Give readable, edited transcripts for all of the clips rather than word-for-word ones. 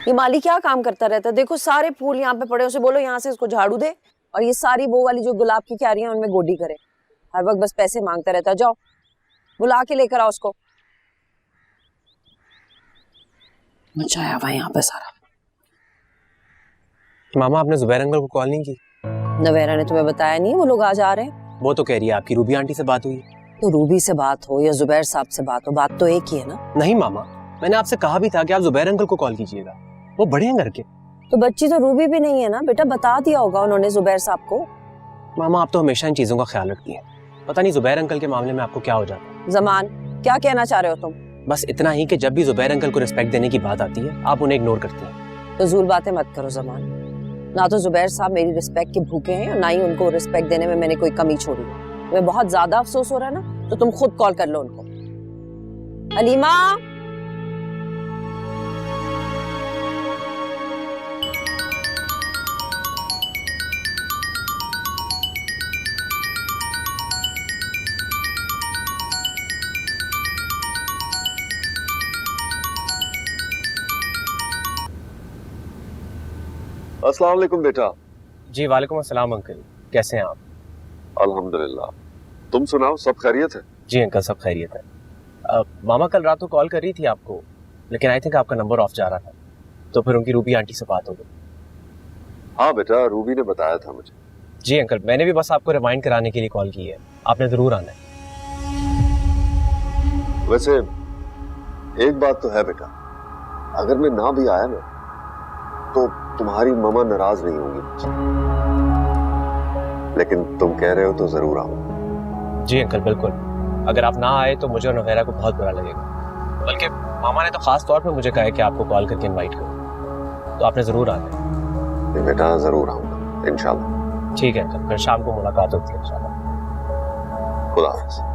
ये माली क्या काम करता रहता है? देखो सारे फूल यहाँ पे पड़े, उसे बोलो यहाँ से इसको झाड़ू दे, और ये सारी वो वाली जो गुलाब की क्यारियां उनमें गोडी करे। हर वक्त बस पैसे मांगता रहता है। जाओ बुला के लेकर आओ उसको। मचाया हुआ यहाँ पे सारा। मामा आपने जुबैर अंकल को कॉल नहीं की? नवेरा ने तुम्हें बताया नहीं वो लोग आज आ रहे हैं? वो तो कह रही है आपकी रूबी आंटी से बात हुई। तो रूबी से बात हो या जुबैर साहब से बात हो, बात तो एक ही है ना। नहीं मामा, मैंने आपसे कहा भी था कि आप जुबैर अंकल को कॉल कीजिएगा, वो बड़े हैं घर के। तो बच्ची तो रूबी भी नहीं है ना बेटा, बता दिया होगा उन्होंने जुबैर साहब को। मामा आप तो हमेशा इन चीजों का ख्याल रखती हैं, पता नहीं जुबैर अंकल के मामले में आपको क्या हो जाता है। जमान क्या कहना चाह रहे हो तुम? बस इतना ही कि जब भी जुबैर अंकल को रिस्पेक्ट देने की बात आती है आप उन्हें इग्नोर करती हैं। फजूल बातें मत करो जमान। ना तो जुबैर साहब मेरी रिस्पेक्ट के भूखे हैं, ना ही उनको रिस्पेक्ट देने में मैंने कोई कमी छोड़ी है। तुम्हें बहुत ज्यादा अफसोस हो रहा है ना, तो तुम खुद कॉल कर लो उनको। हलीमा, अस्सलाम वालेकुम बेटा। जी वालेकुम अस्सलाम अंकल, कैसे हैं आप? अल्हम्दुलिल्लाह, तुम सुनाओ, सब खैरियत है? जी अंकल सब खैरियत है। मामा कल रात को कॉल कर रही थी आपको, लेकिन आई थिंक आपका नंबर ऑफ जा रहा था, तो फिर उनकी रूबी आंटी से बात हो गई। हाँ बेटा, रूबी ने बताया था मुझे। जी अंकल, मैंने भी बस आपको रिमाइंड कराने के लिए कॉल की है, आपने जरूर आना है। वैसे एक बात तो है बेटा, अगर मैं ना भी आया ना तो तुम्हारी मामा नाराज नहीं होंगी मुझसे, लेकिन तुम कह रहे हो तो जरूर आऊंगा। जी अंकल बिल्कुल, अगर आप ना आए तो मुझे और नवेरा को बहुत बुरा लगेगा। बल्कि मामा ने तो खास तौर पे मुझे कहा है कि आपको कॉल करके इनवाइट करो, तो आपने जरूर आना है। बेटा जरूर आऊंगा इंशाल्लाह। ठीक है अंकल, फिर शाम को मुलाकात होती है इंशाल्लाह। खुदा हाफिज़।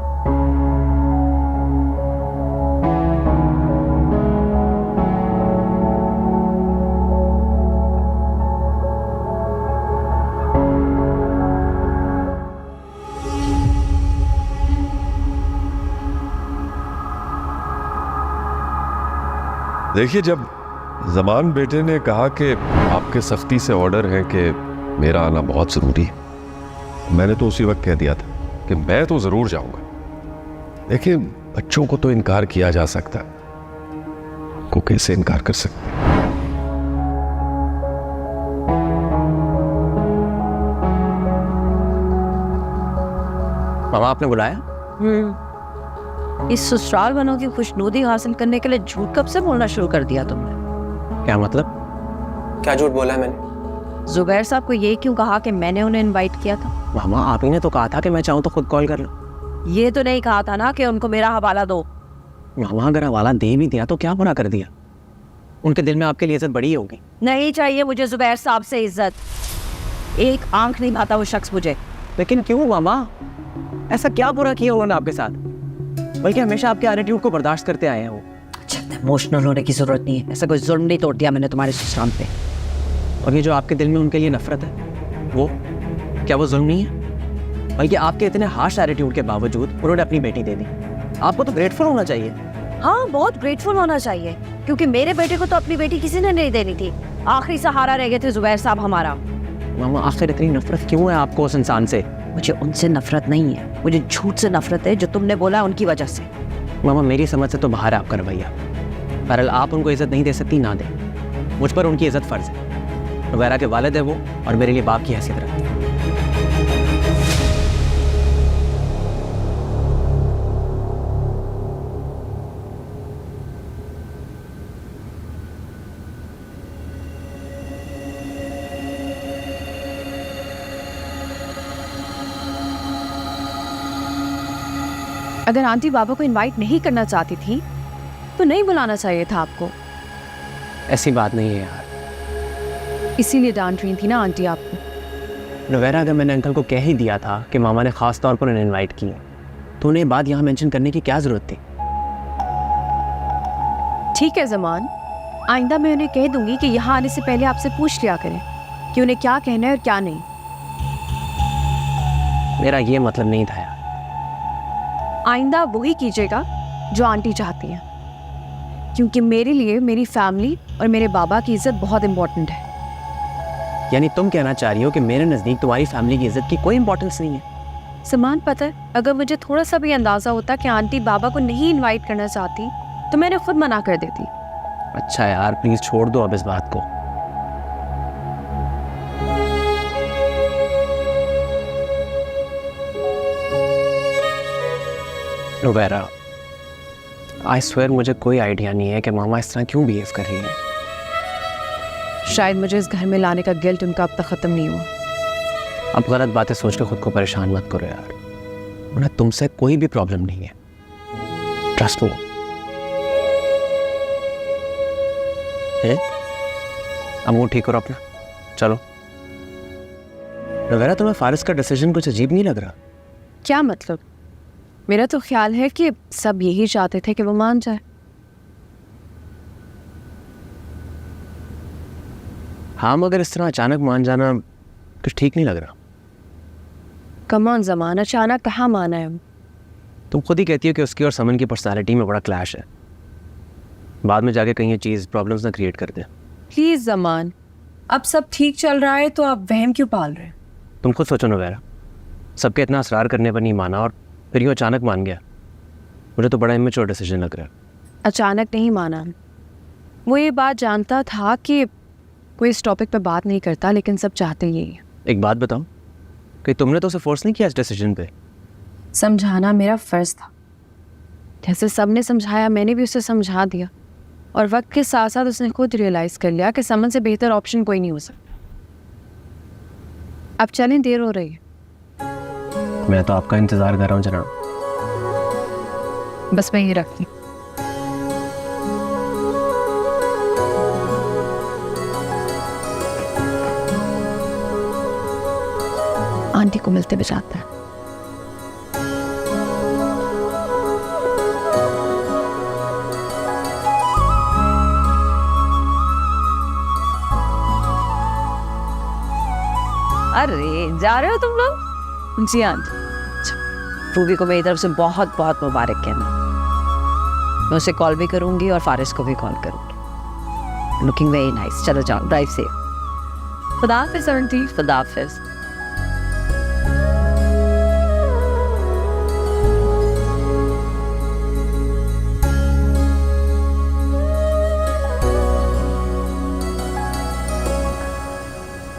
देखिए, जब जमान बेटे ने कहा कि आपके सख्ती से ऑर्डर है कि मेरा आना बहुत ज़रूरी है, मैंने तो उसी वक्त कह दिया था कि मैं तो ज़रूर जाऊंगा। देखिए, बच्चों को तो इनकार किया जा सकता है, को कैसे इनकार कर सकते हैं? मामा आपने बुलाया? इस ससुराल वालों की खुशनुदी हासिल करने के लिए झूठ कब से बोलना शुरू कर दिया तुमने? क्या मतलब? क्या झूठ बोला है मैंने? जुबैर साहब को ये क्यों कहा कि मैंने उन्हें इनवाइट किया था? मामा आप ही ने तो कहा था कि मैं चाहूँ तो खुद कॉल कर लो। ये तो नहीं कहा था ना कि उनको मेरा हवाला दो। मामा अगर हवाला दे भी दिया तो क्या बुरा कर दिया? उनके दिल में आपके लिए इज्जत बड़ी होगी। नहीं चाहिए मुझे जुबैर साहब से इज्जत। एक आंख नहीं भाता वो शख्स मुझे। लेकिन क्यों मामा, ऐसा क्या बुरा किया उन्होंने आपके साथ? बल्कि हमेशा आपके एटीट्यूड को बर्दाश्त करते आए हैं वो। अच्छा, इमोशनल होने की जरूरत नहीं है, ऐसा कोई जुल्म नहीं तोड़ दिया मैंने तुम्हारे ससुराल पे। और ये जो आपके दिल में उनके लिए नफरत है, वो क्या वो जुल्म नहीं है? बल्कि आपके इतने हार्श एटीट्यूड के बावजूद उन्होंने अपनी बेटी दे दी। आपको तो ग्रेटफुल होना चाहिए। हाँ, बहुत ग्रेटफुल होना चाहिए, क्योंकि मेरे बेटे को तो अपनी बेटी किसी ने नहीं देनी थी। आखिरी सहारा रह गए थे जुबैर साहब हमारा। मामा आखिर इतनी नफरत क्यों है आपको उस इंसान से? मुझे उनसे नफरत नहीं है, मुझे झूठ से नफरत है जो तुमने बोला उनकी वजह से। मामा मेरी समझ से तो बाहर है आपका रवैया। बहरहाल आप उनको इज्जत नहीं दे सकती, ना दें, मुझ पर उनकी इज्जत फर्ज है। नवेरा के वालिद है वो, और मेरे लिए बाप की हैसियत रखते हैं। अगर आंटी बाबा को इनवाइट नहीं करना चाहती थी तो नहीं बुलाना चाहिए था आपको। ऐसी बात नहीं है यार, इसीलिए डांट रही थी ना आंटी आपको। नवेरा अगर मैंने अंकल को कह ही दिया था कि मामा ने खास तौर पर उन्हें इनवाइट किया, तो उन्हें बात यहाँ मेंशन करने की क्या जरूरत थी? ठीक है जमान, आइंदा मैं उन्हें कह दूंगी कि यहाँ आने से पहले आपसे पूछ लिया करें कि उन्हें क्या कहना है और क्या नहीं। मेरा ये मतलब नहीं था यार। आइंदा वही कीजिएगा जो आंटी चाहती हैं, क्योंकि मेरे लिए मेरी फैमिली और मेरे बाबा की इज्जत बहुत इंपॉर्टेंट है। यानी तुम कहना चाह रही हो कि मेरे नज़दीक तुम्हारी फैमिली की इज्जत की कोई इंपॉर्टेंस नहीं है? समान पता है, अगर मुझे थोड़ा सा भी अंदाजा होता कि आंटी बाबा को नहीं इनवाइट करना चाहती तो मैंने खुद मना कर देती। अच्छा यार, प्लीज छोड़ दो अब इस बात को। नुबैरा, आई स्वेयर मुझे कोई आइडिया नहीं है कि मामा इस तरह क्यों बिहेव कर रही है। शायद मुझे इस घर में लाने का गिल्ट उनका अब तक ख़त्म नहीं हुआ। अब गलत बातें सोच कर खुद को परेशान मत करो यार, वरना तुमसे कोई भी प्रॉब्लम नहीं है, ट्रस्ट मी। अब मुंह ठीक करो अपना, चलो। नुबैरा, तुम्हें फारिस का डिसीजन कुछ अजीब नहीं लग रहा? क्या मतलब? मेरा तो ख्याल है कि सब यही चाहते थे कि वो मान जाए। हाँ, मगर इस तरह अचानक मान जाना कुछ ठीक नहीं लग रहा। कमान ज़मान, अचानक कहाँ माना है? तुम खुद ही कहती हो कि उसकी और समन की पर्सनालिटी में बड़ा क्लैश है, बाद में जाके कहीं ये चीज़ प्रॉब्लम्स ना क्रिएट कर दे। प्लीज़ ज़मान, अब सब ठीक चल रहा है तो आप वहम क्यों पाल रहे हैं? तुम खुद सोचो नुबैरा, सबके इतना असरार करने पर नहीं माना और फिर यूँ अचानक मान गया। मुझे तो बड़ा इमेच्योर डिसीजन लग रहा है। अचानक नहीं माना, वो ये बात जानता था कि कोई इस टॉपिक पे बात नहीं करता, लेकिन सब चाहते यही है। एक बात बताओ कि तुमने तो उसे फोर्स नहीं किया इस डिसीजन पे? समझाना मेरा फ़र्ज़ था, जैसे सब ने समझाया मैंने भी उसे समझा दिया, और वक्त के साथ साथ उसने खुद रियलाइज़ कर लिया कि समन से बेहतर ऑप्शन कोई नहीं हो सकता। अब चलें, देर हो रही है। मैं तो आपका इंतज़ार कर रहा हूँ जनाब। बस मैं ये रखती। आंटी को मिलते बचाता है। अरे जा रहे हो तुम लोग? जी आंटी। रूबी को मेरी तरफ से बहुत बहुत मुबारक कहना। मैं उसे कॉल भी करूंगी और फारिस को भी कॉल करूंगी। Looking very nice. चलो जाओ, ड्राइव सेफ। खुदा हाफिज़ आंटी। खुदा हाफिज़।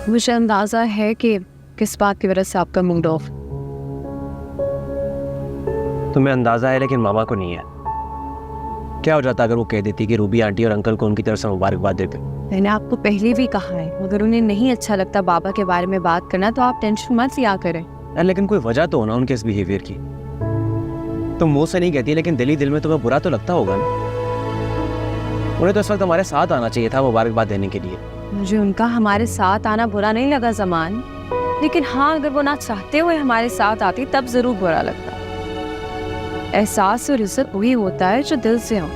मुझे अंदाज़ा है कि किस बात की वजह से आपका मूड ऑफ। तुम्हें अंदाज़ा है लेकिन मामा को नहीं है। क्या हो जाता अगर वो कह देती कि रूबी आंटी और अंकल को उनकी तरफ से मुबारकबाद देते? मैंने आपको पहले भी कहा है, अगर उन्हें नहीं अच्छा लगता बाबा के बारे में बात करना तो आप टेंशन मत लिया करें। यार लेकिन कोई वजह तो हो ना उनके इस बिहेवियर की। तुम मुंह से नहीं कहती लेकिन दिल ही दिल में तुम्हें बुरा तो लगता होगा ना। उन्हें तो इस वक्त हमारे साथ आना चाहिए था मुबारकबाद देने के लिए। मुझे उनका हमारे साथ आना बुरा नहीं लगा ज़मान, लेकिन हाँ, अगर वो ना चाहते हुए हमारे साथ आती तब ज़रूर बुरा लगता। एहसास और इज्जत वही होता है जो दिल से हो।